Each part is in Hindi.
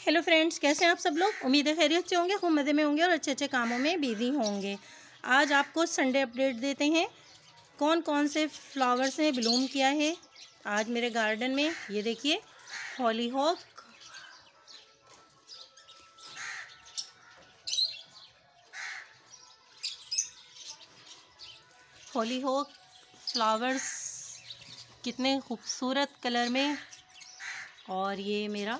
हेलो फ्रेंड्स, कैसे हैं आप सब लोग। उम्मीद है खैरियत से होंगे, खूब मज़े में होंगे और अच्छे अच्छे कामों में बिजी होंगे। आज आपको संडे अपडेट देते हैं कौन कौन से फ्लावर्स ने ब्लूम किया है आज मेरे गार्डन में। ये देखिए, हॉलीहॉक, हॉलीहॉक फ्लावर्स कितने खूबसूरत कलर में। और ये मेरा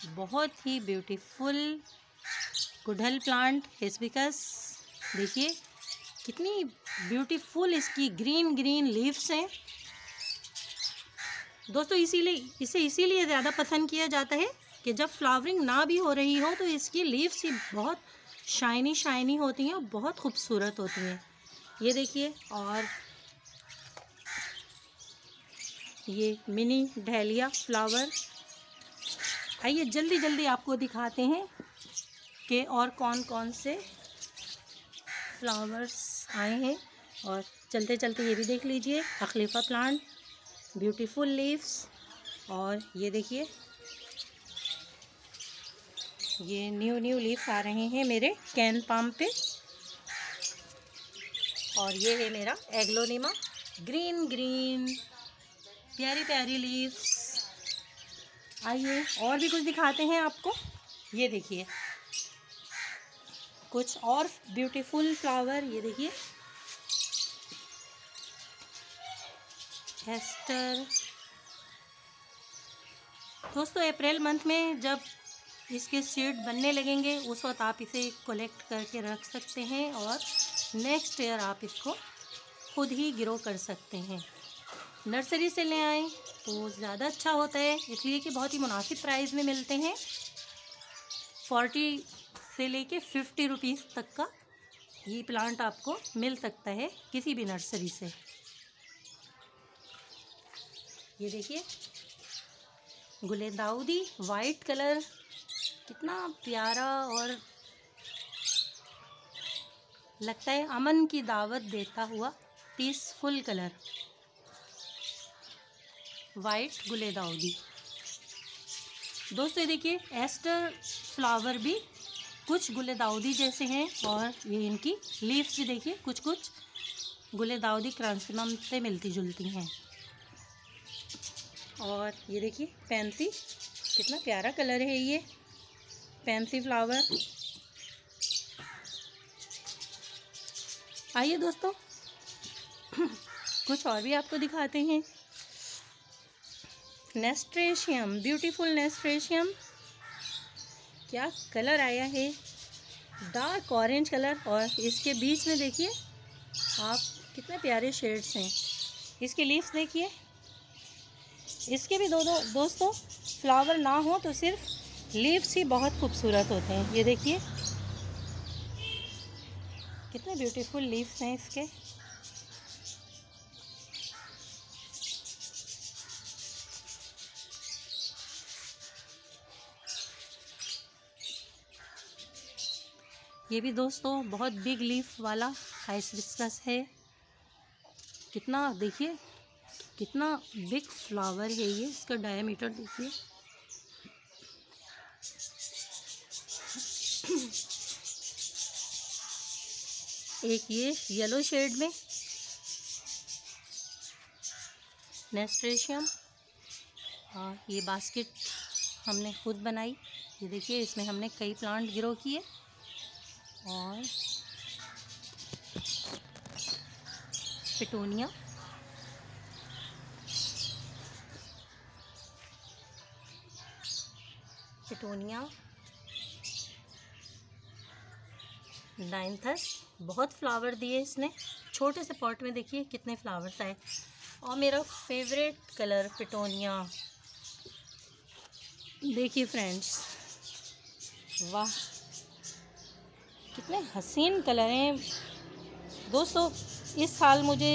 बहुत ही ब्यूटीफुल गुड़हल प्लांट हिस्बिकस, देखिए कितनी ब्यूटीफुल इसकी ग्रीन ग्रीन लीव्स हैं। दोस्तों इसीलिए ज़्यादा पसंद किया जाता है कि जब फ्लावरिंग ना भी हो रही हो तो इसकी लीव्स ही बहुत शाइनी शाइनी होती हैं और बहुत खूबसूरत होती हैं। ये देखिए, और ये मिनी डहेलिया फ्लावर। आइए जल्दी जल्दी आपको दिखाते हैं कि और कौन कौन से फ्लावर्स आए हैं। और चलते चलते ये भी देख लीजिए, अखलीफा प्लांट, ब्यूटीफुल लीव्स। और ये देखिए, ये न्यू लीव्स आ रहे हैं मेरे कैन पाम पे। और ये है मेरा एग्लोनिमा, ग्रीन ग्रीन प्यारी प्यारी लीव्स। आइए और भी कुछ दिखाते हैं आपको। ये देखिए कुछ और ब्यूटीफुल फ्लावर। ये देखिए एस्टर। दोस्तों अप्रैल मंथ में जब इसके सीड बनने लगेंगे उस वक्त आप इसे कलेक्ट करके रख सकते हैं और नेक्स्ट ईयर आप इसको खुद ही ग्रो कर सकते हैं। नर्सरी से ले आएँ तो ज़्यादा अच्छा होता है, इसलिए कि बहुत ही मुनासिब प्राइस में मिलते हैं। 40 से लेके 50 रुपीज़ तक का ये प्लांट आपको मिल सकता है किसी भी नर्सरी से। ये देखिए गुलदाउदी वाइट कलर, कितना प्यारा और लगता है अमन की दावत देता हुआ पीसफुल कलर, वाइट गुलदाउदी। दोस्तों देखिए एस्टर फ्लावर भी कुछ गुलदाउदी जैसे हैं और ये इनकी लीव्स भी देखिए कुछ कुछ गुलदाउदी क्रांसिमम से मिलती जुलती हैं। और ये देखिए पैंसी, कितना प्यारा कलर है ये पैंसी फ्लावर। आइए दोस्तों कुछ और भी आपको दिखाते हैं। नेस्ट्रेशियम, ब्यूटीफुल नेस्ट्रेशियम, क्या कलर आया है, डार्क ऑरेंज कलर। और इसके बीच में देखिए आप कितने प्यारे शेड्स हैं। इसके लीव्स देखिए, इसके भी दोस्तों फ्लावर ना हो तो सिर्फ लीव्स ही बहुत खूबसूरत होते हैं। ये देखिए कितने ब्यूटीफुल लीव्स हैं इसके। ये भी दोस्तों बहुत बिग लीफ वाला हाइबिस्कस है। कितना देखिए कितना बिग फ्लावर है ये, इसका डायमीटर देखिए। एक ये येलो शेड में नेस्ट्रेशियम। और ये बास्केट हमने खुद बनाई। ये देखिए इसमें हमने कई प्लांट ग्रो किए। और पिटोनिया, डायंथस, बहुत फ्लावर दिए इसने। छोटे से पॉट में देखिए कितने फ्लावर्स आए। और मेरा फेवरेट कलर पिटोनिया। देखिए फ्रेंड्स, वाह कितने हसीन कलर हैं। दोस्तों इस साल मुझे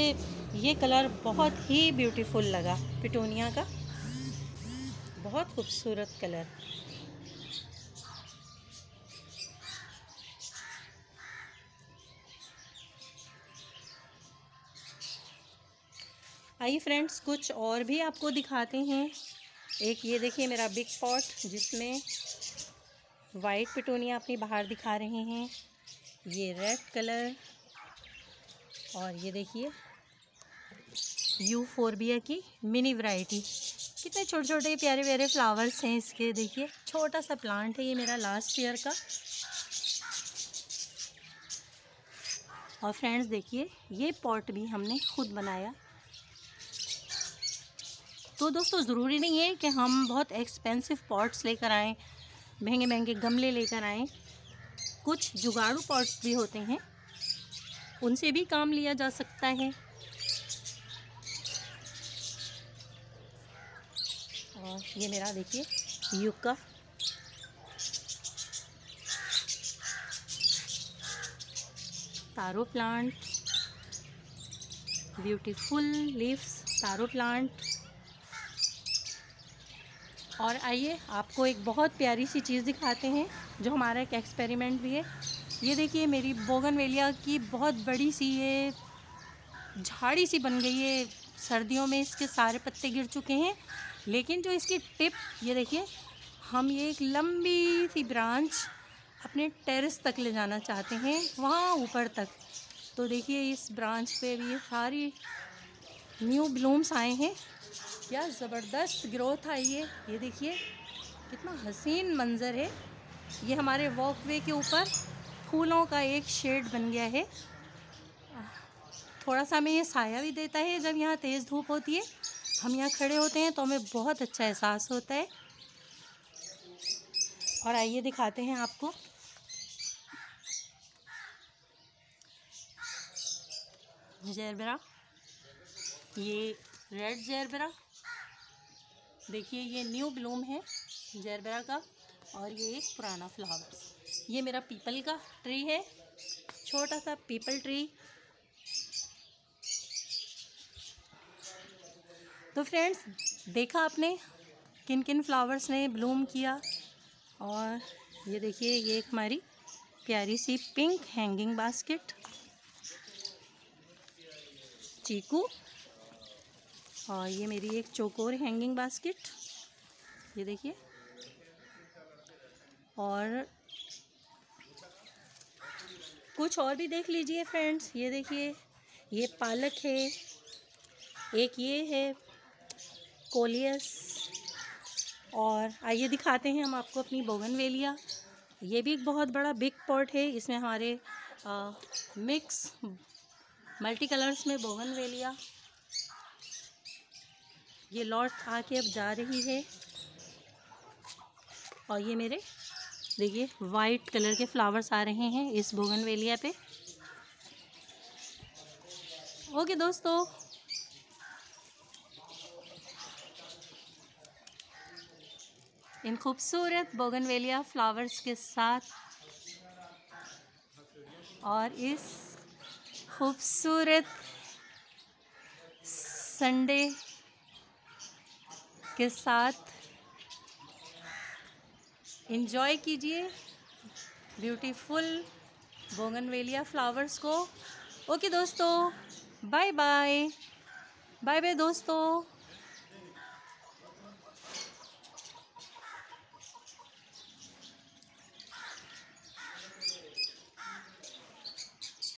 ये कलर बहुत ही ब्यूटीफुल लगा, पिटोनिया का बहुत खूबसूरत कलर। आइए फ्रेंड्स कुछ और भी आपको दिखाते हैं। एक ये देखिए मेरा बिग पॉट जिसमें वाइट पिटूनिया अपनी बाहर दिखा रहे हैं, ये रेड कलर, और ये देखिए यूफोरबिया की मिनी वैरायटी। कितने छोटे छोटे प्यारे प्यारे फ्लावर्स हैं इसके। देखिए छोटा सा प्लांट है ये मेरा लास्ट ईयर का। और फ्रेंड्स देखिए ये पॉट भी हमने खुद बनाया। तो दोस्तों ज़रूरी नहीं है कि हम बहुत एक्सपेंसिव पॉट्स लेकर आएँ, महंगे महंगे गमले लेकर आएँ। कुछ जुगाड़ू पॉट्स भी होते हैं, उनसे भी काम लिया जा सकता है। और ये मेरा देखिए यूका, तारो प्लांट, ब्यूटीफुल लीव्स तारो प्लांट। और आइए आपको एक बहुत प्यारी सी चीज़ दिखाते हैं जो हमारा एक एक्सपेरिमेंट भी है। ये देखिए मेरी बोगनवेलिया की बहुत बड़ी सी ये झाड़ी सी बन गई है। सर्दियों में इसके सारे पत्ते गिर चुके हैं, लेकिन जो इसकी टिप ये देखिए, हम ये एक लंबी सी ब्रांच अपने टेरेस तक ले जाना चाहते हैं, वहाँ ऊपर तक। तो देखिए इस ब्रांच पे भी ये सारी न्यू ब्लूम्स आए हैं। क्या ज़बरदस्त ग्रोथ आई है, ये देखिए कितना हसीन मंज़र है। ये हमारे वॉकवे के ऊपर फूलों का एक शेड बन गया है। थोड़ा सा हमें ये साया भी देता है। जब यहाँ तेज़ धूप होती है, हम यहाँ खड़े होते हैं तो हमें बहुत अच्छा एहसास होता है। और आइए दिखाते हैं आपको। जेरबेरा, ये रेड जेरबेरा, देखिए ये न्यू ब्लूम है जेरबेरा का। और ये एक पुराना फ्लावर्स। ये मेरा पीपल का ट्री है, छोटा सा पीपल ट्री। तो फ्रेंड्स देखा आपने किन किन फ्लावर्स ने ब्लूम किया। और ये देखिए ये एक हमारी प्यारी सी पिंक हैंगिंग बास्केट, चीकू। और ये मेरी एक चौकोर हैंगिंग बास्केट, ये देखिए। और कुछ और भी देख लीजिए फ्रेंड्स। ये देखिए ये पालक है, एक ये है कोलियस। और आइए दिखाते हैं हम आपको अपनी बोगनवेलिया। ये भी एक बहुत बड़ा बिग पॉट है, इसमें हमारे मिक्स मल्टी कलर्स में बोगनवेलिया। ये लॉट आके अब जा रही है। और ये मेरे देखिए वाइट कलर के फ्लावर्स आ रहे हैं इस बोगनवेलिया पे। ओके दोस्तों, इन खूबसूरत बोगनवेलिया फ्लावर्स के साथ और इस खूबसूरत संडे के साथ एंजॉय कीजिए ब्यूटीफुल बोगनवेलिया फ्लावर्स को। ओके दोस्तों, बाय बाय, बाय बाय दोस्तों।